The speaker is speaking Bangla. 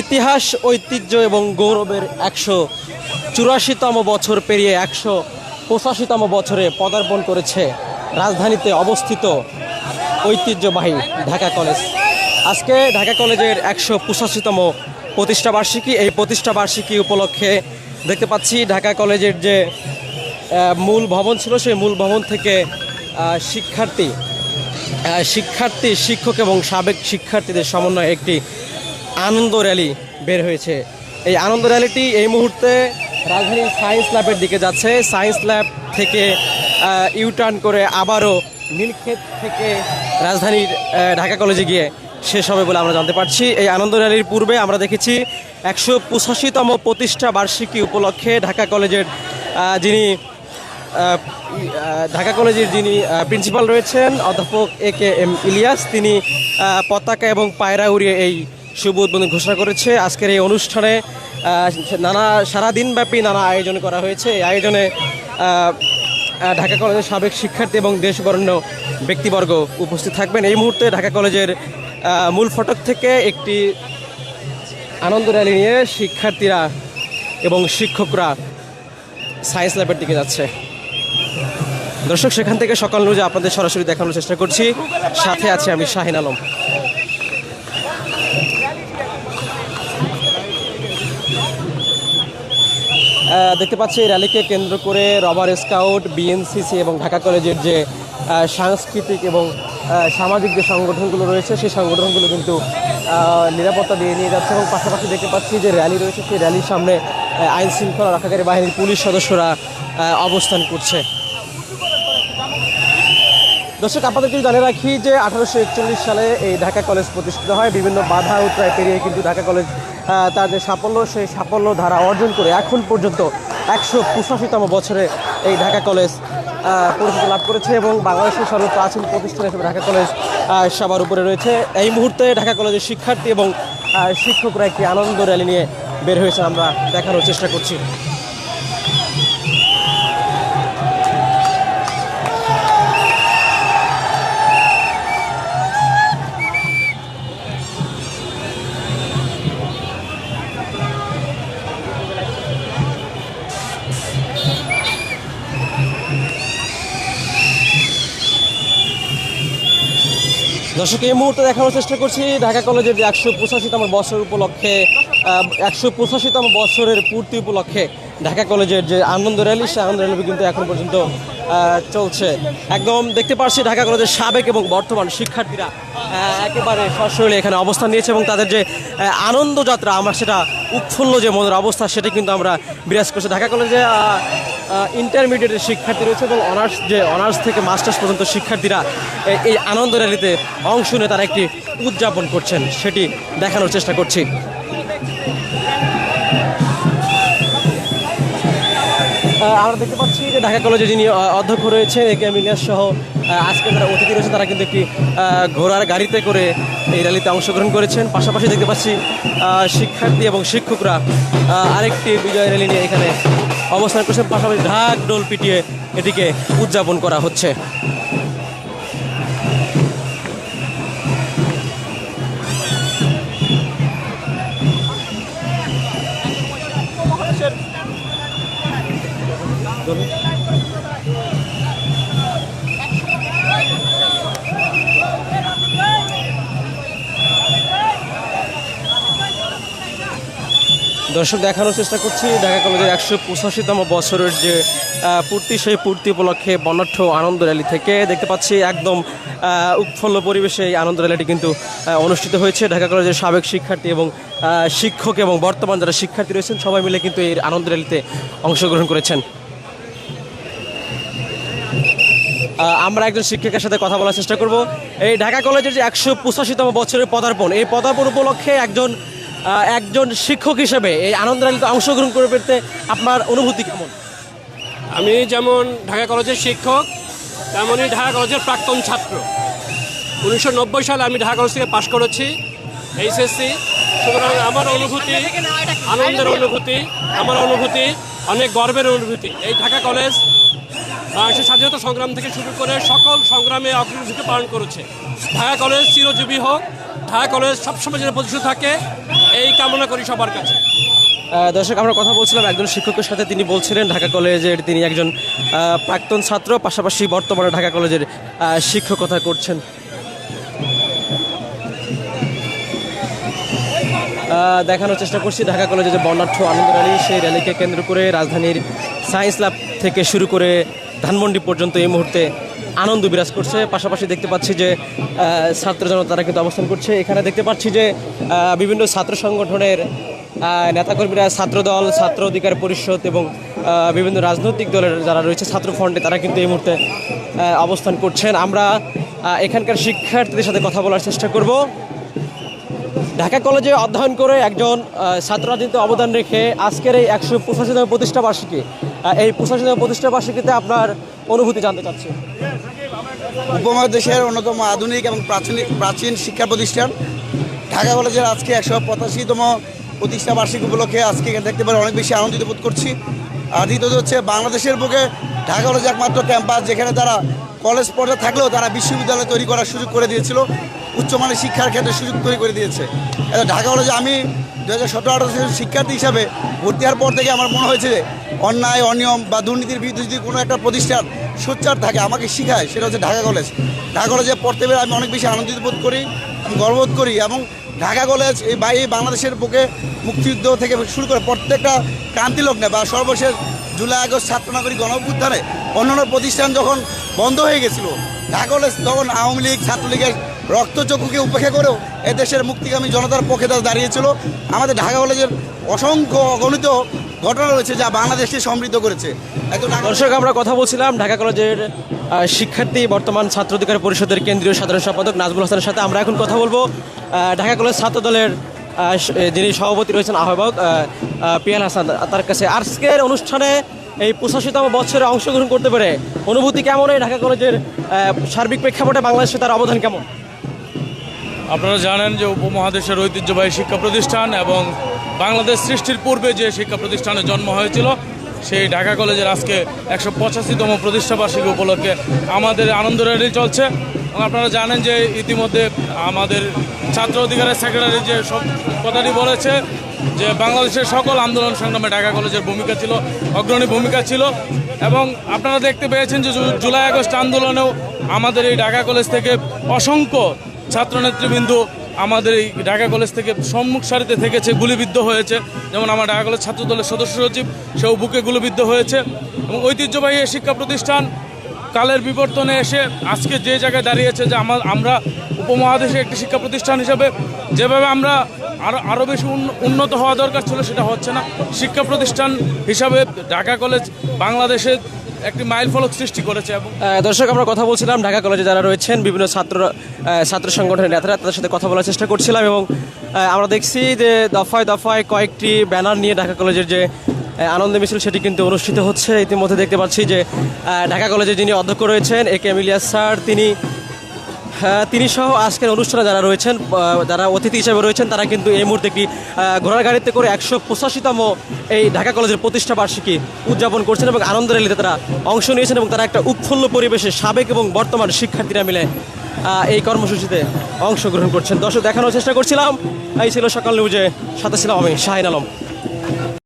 ইতিহাস, ঐতিহ্য এবং গৌরবের 184তম বছর পেরিয়ে 185তম বছরে পদার্পণ করেছে রাজধানীতে অবস্থিত ঐতিহ্যবাহী ঢাকা কলেজ। আজকে ঢাকা কলেজের 185তম প্রতিষ্ঠাবার্ষিকী। এই প্রতিষ্ঠাবার্ষিকী উপলক্ষে দেখতে পাচ্ছি ঢাকা কলেজের যে মূল ভবন ছিল সেই মূল ভবন থেকে শিক্ষার্থী, শিক্ষক এবং সাবেক শিক্ষার্থীদের সমন্বয়ে একটি আনন্দ র্যালি বের হয়েছে। এই আনন্দ র্যালিটি এই মুহূর্তে রাজধানীর সায়েন্স ল্যাবের দিকে যাচ্ছে। সায়েন্স ল্যাব থেকে ইউটার্ন করে আবারও নীলক্ষেত থেকে রাজধানীর ঢাকা কলেজে গিয়ে শেষ হবে বলে আমরা জানতে পারছি। এই আনন্দ র্যালির পূর্বে আমরা দেখেছি 185তম প্রতিষ্ঠা বার্ষিকী উপলক্ষে ঢাকা কলেজের যিনি প্রিন্সিপাল রয়েছেন অধ্যাপক AKM ইলিয়াস, তিনি পতাকা এবং পায়রা উড়িয়ে এই শুভ উদ্বোধন ঘোষণা করেছে। আজকের এই অনুষ্ঠানে সারাদিনব্যাপী নানা আয়োজন করা হয়েছে। এই আয়োজনে ঢাকা কলেজের সাবেক শিক্ষার্থী এবং দেশবরেণ্য ব্যক্তিবর্গ উপস্থিত থাকবেন। এই মুহূর্তে ঢাকা কলেজের মূল ফটক থেকে একটি আনন্দ র্যালি নিয়ে শিক্ষার্থীরা এবং শিক্ষকরা সায়েন্স ল্যাবের দিকে যাচ্ছে। দর্শক, সেখান থেকে সকাল নিউজে আপনাদের সরাসরি দেখানোর চেষ্টা করছি, সাথে আছে আমি শাহিন আলম। দেখতে পাচ্ছি এই র্যালিকে কেন্দ্র করে রবার স্কাউট, BNCC এবং ঢাকা কলেজের যে সাংস্কৃতিক এবং সামাজিক যে সংগঠনগুলো রয়েছে সেই সংগঠনগুলো কিন্তু নিরাপত্তা দিয়ে নিয়ে যাচ্ছে। এবং পাশাপাশি দেখতে পাচ্ছি যে র্যালি রয়েছে, সেই র্যালির সামনে আইন শৃঙ্খলা রক্ষাকারী বাহিনীর পুলিশ সদস্যরা অবস্থান করছে। দর্শক, আপনাদের যদি জানিয়ে রাখি যে 1841 সালে এই ঢাকা কলেজ প্রতিষ্ঠিত হয়। বিভিন্ন বাধা উত্তরায় পেরিয়ে কিন্তু ঢাকা কলেজ তার যে সাফল্য, সেই সাফল্য ধারা অর্জন করে এখন পর্যন্ত 185তম বছরে এই ঢাকা কলেজ পরিচিতি লাভ করেছে এবং বাংলাদেশের সর্বপ্রাচীন প্রতিষ্ঠান হিসেবে ঢাকা কলেজ সবার উপরে রয়েছে। এই মুহূর্তে ঢাকা কলেজের শিক্ষার্থী এবং শিক্ষকরা একটি আনন্দ র্যালি নিয়ে বের হয়েছে, আমরা দেখানোর চেষ্টা করছি। দর্শক, এই মুহূর্তে দেখানোর চেষ্টা করছি ঢাকা কলেজের যে 185তম বছর উপলক্ষে 185তম বছরের পূর্তি উপলক্ষে ঢাকা কলেজের যে আনন্দ র্যালি, সেই আনন্দ র্যালি কিন্তু এখন পর্যন্ত চলছে। একদম দেখতে পাচ্ছি ঢাকা কলেজের সাবেক এবং বর্তমান শিক্ষার্থীরা একেবারে সশরীরে এখানে অবস্থান নিয়েছে এবং তাদের যে আনন্দ যাত্রা, আমরা সেটা উৎফুল্ল যে মনের অবস্থা সেটা কিন্তু আমরা বিরাজ করছি। ঢাকা কলেজে ইন্টারমিডিয়েটের শিক্ষার্থী রয়েছে এবং অনার্স থেকে মাস্টার্স পর্যন্ত শিক্ষার্থীরা এই আনন্দ র্যালিতে অংশ নিয়ে তারা একটি উদযাপন করছেন, সেটি দেখানোর চেষ্টা করছি। আমরা দেখতে পাচ্ছি যে ঢাকা কলেজে যিনি অধ্যক্ষ রয়েছেন AKM ইলিয়াস সহ আজকে যারা অতিথি রয়েছে তারা কিন্তু একটি ঘোড়ার গাড়িতে করে এই র্যালিতে অংশগ্রহণ করেছেন। পাশাপাশি দেখতে পাচ্ছি শিক্ষার্থী এবং শিক্ষকরা আরেকটি বিজয় র্যালি নিয়ে এখানে অবস্থান করছেন। পাশাপাশি ঢাক ঢোল পিটিয়ে এটিকে উদযাপন করা হচ্ছে। দর্শক, দেখানোর চেষ্টা করছি ঢাকা কলেজের 185তম বছরের যে পূর্তি, সেই পূর্তি উপলক্ষে বর্ণাঢ্য আনন্দ র্যালি থেকে দেখতে পাচ্ছি একদম উৎফুল্ল পরিবেশে এই আনন্দ র্যালিটি কিন্তু অনুষ্ঠিত হয়েছে। ঢাকা কলেজের সাবেক শিক্ষার্থী এবং শিক্ষক এবং বর্তমান যারা শিক্ষার্থী রয়েছেন সবাই মিলে কিন্তু এই আনন্দ র্যালিতে অংশগ্রহণ করেছেন। আমরা একজন শিক্ষকের সাথে কথা বলার চেষ্টা করব। এই ঢাকা কলেজের যে 185তম বছরের পদার্পণ, এই পদার্পণ উপলক্ষে একজন শিক্ষক হিসেবে এই আনন্দ র্যালিতে অংশগ্রহণ করে পেতে আপনার অনুভূতি কেমন? আমি যেমন ঢাকা কলেজের শিক্ষক, তেমনই ঢাকা কলেজের প্রাক্তন ছাত্র। 1990 সালে আমি ঢাকা কলেজ থেকে পাশ করেছি HSC। সুতরাং আমার অনুভূতি আনন্দের অনুভূতি, আমার অনুভূতি অনেক গর্বের অনুভূতি। এই ঢাকা কলেজ বাংলাদেশের স্বাধীনতা সংগ্রাম থেকে শুরু করে সকল সংগ্রামে অগ্রণী ভূমিকা পালন করেছে। ঢাকা কলেজ চিরজীবী হোক, ঢাকা কলেজ সবসময় যেন প্রতিষ্ঠিত থাকে এই কামনা করি সবার কাছে। দর্শক, আমরা কথা বলছিলাম একজন শিক্ষকের সাথে। তিনি বলছিলেন ঢাকা কলেজের তিনি একজন প্রাক্তন ছাত্র, পাশাপাশি বর্তমানে ঢাকা কলেজের শিক্ষকতা করছেন। দেখানোর চেষ্টা করছি ঢাকা কলেজে যে বর্ণাঢ্য আনন্দ র্যালি, সেই র্যালিকে কেন্দ্র করে রাজধানীর সায়েন্স ল্যাব থেকে শুরু করে ধানমন্ডি পর্যন্ত এই মুহূর্তে আনন্দ বিরাজ করছে। পাশাপাশি দেখতে পাচ্ছি যে ছাত্র জনতা তারা কিন্তু অবস্থান করছে। এখানে দেখতে পাচ্ছি যে বিভিন্ন ছাত্র সংগঠনের নেতাকর্মীরা, ছাত্রদল, ছাত্র অধিকার পরিষদ এবং বিভিন্ন রাজনৈতিক দলের যারা রয়েছে ছাত্র ফ্রন্টে, তারা কিন্তু এই মুহূর্তে অবস্থান করছেন। আমরা এখানকার শিক্ষার্থীদের সাথে কথা বলার চেষ্টা করব। ঢাকা কলেজে অধ্যয়ন করে একজন ছাত্র রাজনীতিতে অবদান রেখে আজকের এই 185তম প্রতিষ্ঠা বার্ষিকী, এই 85তম প্রতিষ্ঠা বার্ষিকীতে আপনার অনুভূতি জানতে চাচ্ছি। উপমহাদেশের অন্যতম আধুনিক এবং প্রাচীন শিক্ষা প্রতিষ্ঠান ঢাকা কলেজের আজকে 185তম প্রতিষ্ঠা বার্ষিকী উপলক্ষে আজকে দেখতে পারে অনেক বেশি আনন্দিত বোধ করছি। আর দ্বিতীয়ত হচ্ছে বাংলাদেশের বুকে ঢাকা কলেজ একমাত্র ক্যাম্পাস যেখানে তারা কলেজ পর্যায়ে থাকলেও তারা বিশ্ববিদ্যালয় তৈরি করার সুযোগ করে দিয়েছিল, উচ্চমানের শিক্ষার ক্ষেত্রে সুযোগ তৈরি করে দিয়েছে। ঢাকা কলেজে আমি 2017-18 শিক্ষার্থী হিসাবে ভর্তি হওয়ার পর থেকে আমার মনে হয়েছে যে অন্যায়, অনিয়ম বা দুর্নীতির বিরুদ্ধে যদি কোনো একটা প্রতিষ্ঠান সোচ্চার থাকে, আমাকে শেখায়, সেটা হচ্ছে ঢাকা কলেজ। ঢাকা কলেজে পড়তে পেরে আমি অনেক বেশি আনন্দিত বোধ করি, আমি গর্ববোধ করি। এবং ঢাকা কলেজ এই বাংলাদেশের বুকে মুক্তিযুদ্ধ থেকে শুরু করে প্রত্যেকটা ক্রান্তিলগ্নে বা সর্বশেষ জুলাই আগস্ট ছাত্র নাগরিক গণঅভ্যুত্থানে অন্যান্য প্রতিষ্ঠান যখন বন্ধ হয়ে গেছিল, ঢাকা কলেজ তখন আওয়ামী লীগ, ছাত্রলীগের রক্তচক্ষুকে উপেক্ষা করেও এদেশের মুক্তিগামী জনতার পক্ষে তারা দাঁড়িয়েছিল। আমাদের ঢাকা কলেজের অসংখ্য অগণিত ঘটনা রয়েছে যা বাংলাদেশকে সমৃদ্ধ করেছে। দর্শক, আমরা কথা বলছিলাম ঢাকা কলেজের শিক্ষার্থী, বর্তমান ছাত্র অধিকার পরিষদের কেন্দ্রীয় সাধারণ সম্পাদক নাজমুল হাসানের সাথে। আমরা এখন কথা বলবো ঢাকা কলেজ ছাত্র দলের যিনি সভাপতি রয়েছেন, আহ্বায়ক পিয়াল হাসান, তার কাছে। আজকের অনুষ্ঠানে এই 85তম বছরে অংশগ্রহণ করতে পেরে অনুভূতি কেমন? এই ঢাকা কলেজের সার্বিক প্রেক্ষাপটে বাংলাদেশে তার অবদান কেমন? আপনারা জানেন যে উপমহাদেশের ঐতিহ্যবাহী শিক্ষা প্রতিষ্ঠান এবং বাংলাদেশ সৃষ্টির পূর্বে যে শিক্ষা প্রতিষ্ঠানের জন্ম হয়েছিল, সেই ঢাকা কলেজের আজকে 185তম প্রতিষ্ঠা বার্ষিকী উপলক্ষে আমাদের আনন্দ র্যালি চলছে। এবং আপনারা জানেন যে ইতিমধ্যে আমাদের ছাত্র অধিকারের সেক্রেটারি যে সব কথাটি বলেছে যে বাংলাদেশের সকল আন্দোলন সংগ্রামে ঢাকা কলেজের ভূমিকা ছিল, অগ্রণী ভূমিকা ছিল। এবং আপনারা দেখতে পেয়েছেন যে জুলাই আগস্ট আন্দোলনেও আমাদের এই ঢাকা কলেজ থেকে অসংখ্য ছাত্র নেতৃবৃন্দ আমাদের এই ঢাকা কলেজ থেকে সম্মুখ সারিতে থেকেছে, গুলিবিদ্ধ হয়েছে। যেমন আমার ঢাকা কলেজ ছাত্র দলের সদস্য সচিব, সেও বুকে গুলিবিদ্ধ হয়েছে। এবং ঐতিহ্যবাহী এই শিক্ষা প্রতিষ্ঠান কালের বিবর্তনে এসে আজকে যে জায়গায় দাঁড়িয়েছে, যে আমরা উপমহাদেশে একটি শিক্ষা প্রতিষ্ঠান হিসেবে যেভাবে আমরা আরও বেশি উন্নত হওয়া দরকার ছিল, সেটা হচ্ছে না। শিক্ষা প্রতিষ্ঠান হিসাবে ঢাকা কলেজ বাংলাদেশে একটি মাইল ফলক সৃষ্টি করেছে। এবং দর্শক, আমরা কথা বলছিলাম ঢাকা কলেজে যারা রয়েছেন বিভিন্ন ছাত্র সংগঠনের নেতারা, তাদের সাথে কথা বলার চেষ্টা করছিলাম। এবং আমরা দেখছি যে দফায় দফায় কয়েকটি ব্যানার নিয়ে ঢাকা কলেজের যে আনন্দ মিছিল, সেটি কিন্তু অনুষ্ঠিত হচ্ছে। ইতিমধ্যে দেখতে পাচ্ছি যে ঢাকা কলেজের যিনি অধ্যক্ষ রয়েছেন AK ইলিয়াস স্যার, তিনি সহ আজকের অনুষ্ঠানে যারা রয়েছেন, যারা অতিথি হিসেবে রয়েছেন, তারা কিন্তু এই মুহূর্তে একটি ঘোড়ার গাড়িতে করে 185তম এই ঢাকা কলেজের প্রতিষ্ঠা বার্ষিকী উদযাপন করছেন এবং আনন্দ র্যালিতে তারা অংশ নিয়েছেন। এবং তারা একটা উৎফুল্ল পরিবেশে সাবেক এবং বর্তমান শিক্ষার্থীরা মিলে এই কর্মসূচিতে অংশগ্রহণ করছেন। দর্শক, দেখানোর চেষ্টা করছিলাম। এই ছিল সকাল নিউজে, সাথে ছিলাম আমি শাহিন আলম।